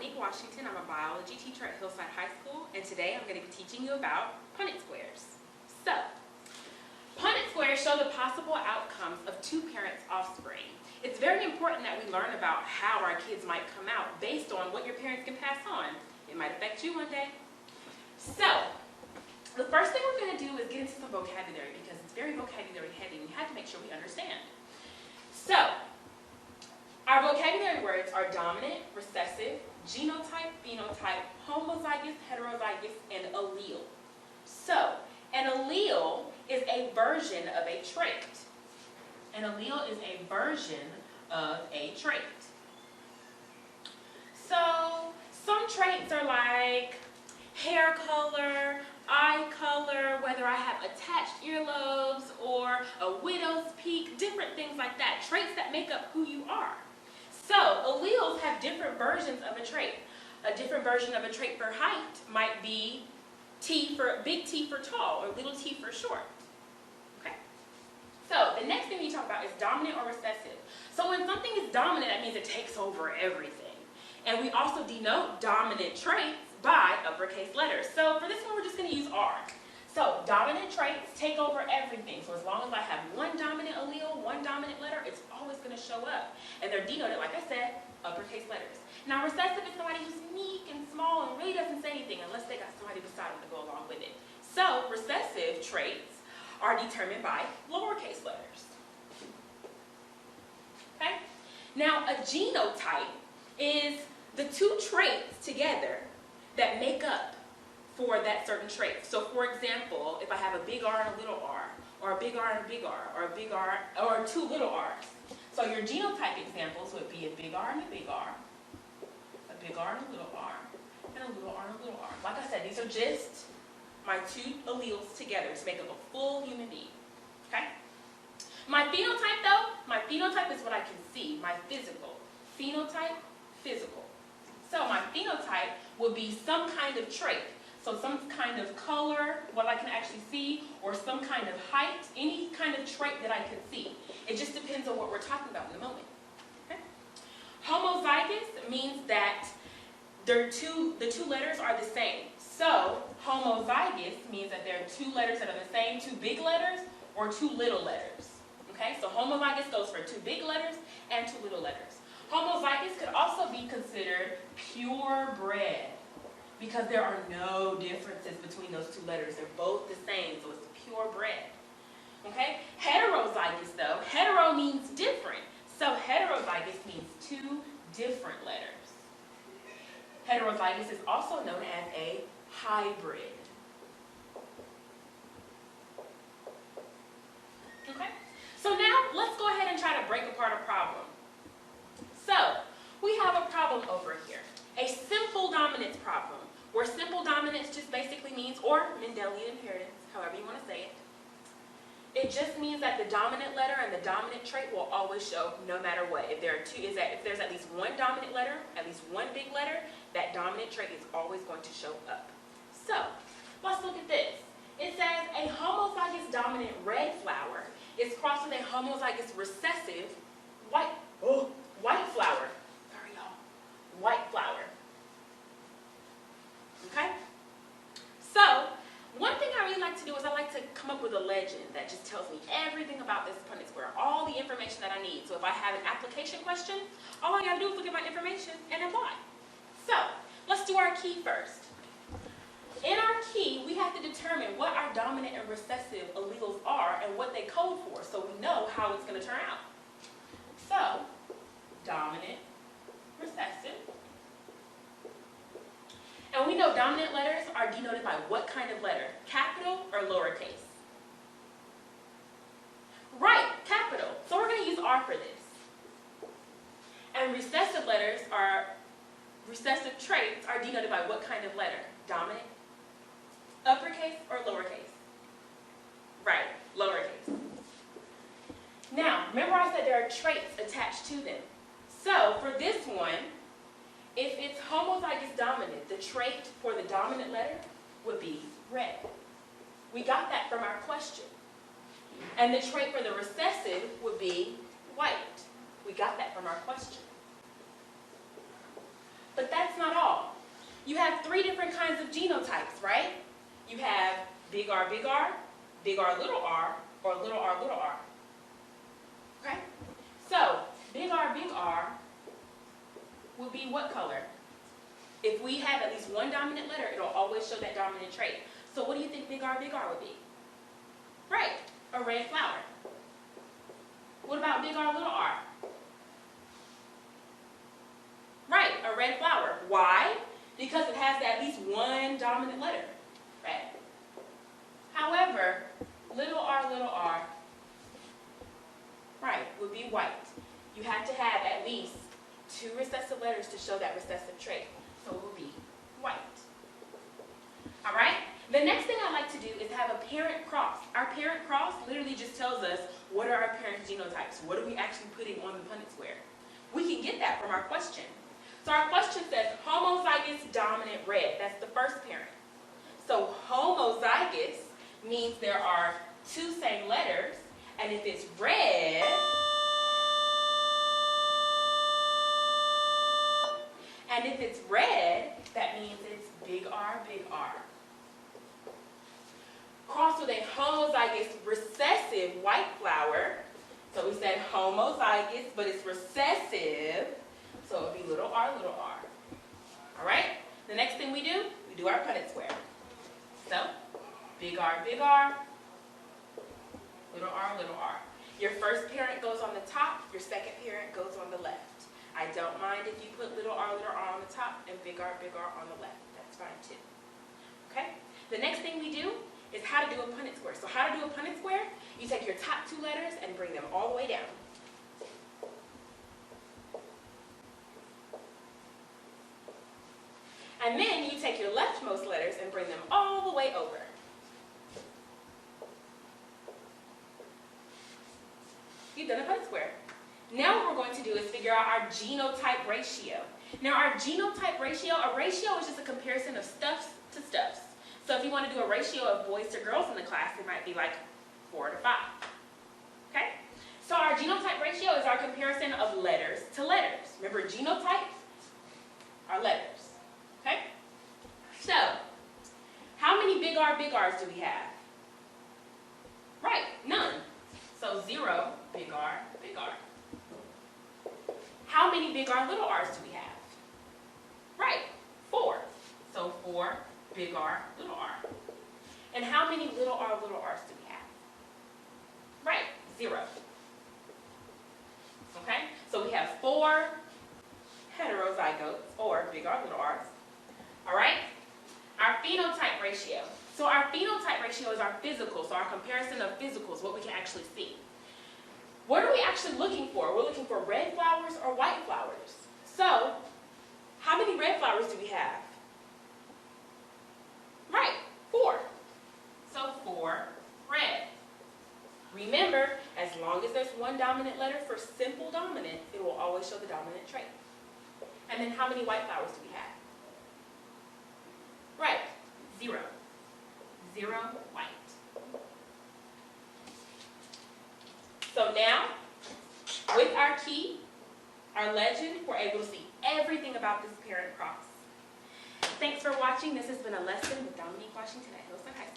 Dominique Washington. I'm a biology teacher at Hillside High School, and today I'm going to be teaching you about Punnett squares. So, Punnett squares show the possible outcomes of two parents' offspring. It's very important that we learn about how our kids might come out based on what your parents can pass on. It might affect you one day. So, the first thing we're going to do is get into some vocabulary because it's very vocabulary heavy and we have to make sure we understand. So, our vocabulary words are dominant, recessive, genotype, phenotype, homozygous, heterozygous, and allele. So, an allele is a version of a trait. An allele is a version of a trait. So, some traits are like hair color, eye color, whether I have attached earlobes or a widow's peak, different things like that. Traits that make up who you are. So, alleles have different versions of a trait. A different version of a trait for height might be big T for tall or little t for short. Okay? So, the next thing we talk about is dominant or recessive. So, when something is dominant, that means it takes over everything. And we also denote dominant traits by uppercase letters. So, for this one, we're just going to use R. So, dominant traits take over everything. So, as long as I have one dominant allele, one dominant letter, it's always going to show up. And they're denoted, like I said, uppercase letters. Now, recessive is somebody who's meek and small and really doesn't say anything unless they got somebody beside them to go along with it. So, recessive traits are determined by lowercase letters. Okay? Now, a genotype is the two traits together that make up for that certain trait. So, for example, if I have a big R and a little r, or a big R and a big R, or a big R, or two little r's. So your genotype examples would be a big R and a big R, a big R and a little r, and a little r and a little r. Like I said, these are just my two alleles together to make up a full human being. Okay? My phenotype though, my phenotype is what I can see, my physical. Phenotype, physical. So my phenotype would be some kind of trait. So some kind of color, what I can actually see, or some kind of height, any kind of trait that I can see. It just depends on what we're talking about in a moment. Okay? Homozygous means that the two letters are the same. So homozygous means that there are two letters that are the same, two big letters or two little letters. Okay? So homozygous goes for two big letters and two little letters. Homozygous could also be considered purebred, because there are no differences between those two letters. They're both the same, so it's purebred. Okay? Heterozygous, though, hetero means different. So heterozygous means two different letters. Heterozygous is also known as a hybrid. Okay? So now, let's go ahead and try to break apart a problem. So, we have a problem over here. A simple dominance problem, where simple dominance just basically means, or Mendelian inheritance, however you want to say it. It just means that the dominant letter and the dominant trait will always show no matter what. If there's at least one dominant letter, at least one big letter, that dominant trait is always going to show up. So, let's look at this. It says a homozygous dominant red flower is crossed with a homozygous recessive white flower. Sorry, y'all. White flower. Okay? So, one thing I really like to do is I like to come up with a legend that just tells me everything about this Punnett square, all the information that I need. So if I have an application question, all I gotta do is look at my information and apply. So, let's do our key first. In our key, we have to determine what our dominant and recessive alleles are and what they code for, so we know how it's gonna turn out. So, dominant, recessive. And we know dominant letters are denoted by what kind of letter? Capital or lowercase? Right, capital. So we're going to use R for this. And recessive traits are denoted by what kind of letter? Dominant, uppercase, or lowercase? Right, lowercase. Now, remember I said there are traits attached to them. So for this one, if it's homozygous dominant, the trait for the dominant letter would be red. We got that from our question. And the trait for the recessive would be white. We got that from our question. But that's not all. You have 3 different kinds of genotypes, right? You have big R, big R, big R, or little r, little r. Okay? So, big R will be what color? If we have at least one dominant letter, it'll always show that dominant trait. So what do you think big R would be? Right, a red flower. What about big R, little r? Right, a red flower. Why? Because it has at least one dominant letter, red. However, little r, right, would be white. You have to have at least 2 recessive letters to show that recessive trait. So it will be white. All right? The next thing I like to do is have a parent cross. Our parent cross literally just tells us what are our parent genotypes. What are we actually putting on the Punnett square? We can get that from our question. So our question says homozygous dominant red. That's the first parent. So homozygous means there are 2 same letters, and if it's red, that means it's big R, big R. Cross with a homozygous recessive white flower. So we said homozygous, but it's recessive. So it would be little r, little r. All right? The next thing we do our Punnett square. So, big R, little r. Your first parent goes on the top, your second parent goes on the left. I don't mind if you put little r on the top and big R on the left. That's fine too. Okay? The next thing we do is how to do a Punnett square. So how to do a Punnett square? You take your top 2 letters and bring them all the way down. And then you take your leftmost letters and bring them all the way over. You've done a Punnett square. Now what we're going to do is figure out our genotype ratio. Now our genotype ratio, a ratio is just a comparison of stuffs to stuffs. So if you want to do a ratio of boys to girls in the class, it might be like 4 to 5. Okay? So our genotype ratio is our comparison of letters to letters. Remember, genotypes are letters. Okay? So, how many big R's do we have? Right, none. So 0, big R, big R. How many big R, little r's do we have? Right, 4. So 4, big R, little r. And how many little r's do we have? Right, 0. Okay, so we have 4 heterozygotes, or big R, little r's. All right, our phenotype ratio. So our phenotype ratio is our physical, so our comparison of physicals, what we can actually see. What are we actually looking for? We're looking for red flowers or white flowers. So, how many red flowers do we have? Right, 4. So 4 red. Remember, as long as there's one dominant letter for simple dominant, it will always show the dominant trait. And then how many white flowers do we have? Right, 0. 0 white. So now, with our key, our legend, we're able to see everything about this parent cross. Thanks for watching. This has been a lesson with Dominique Washington at Hillside High School.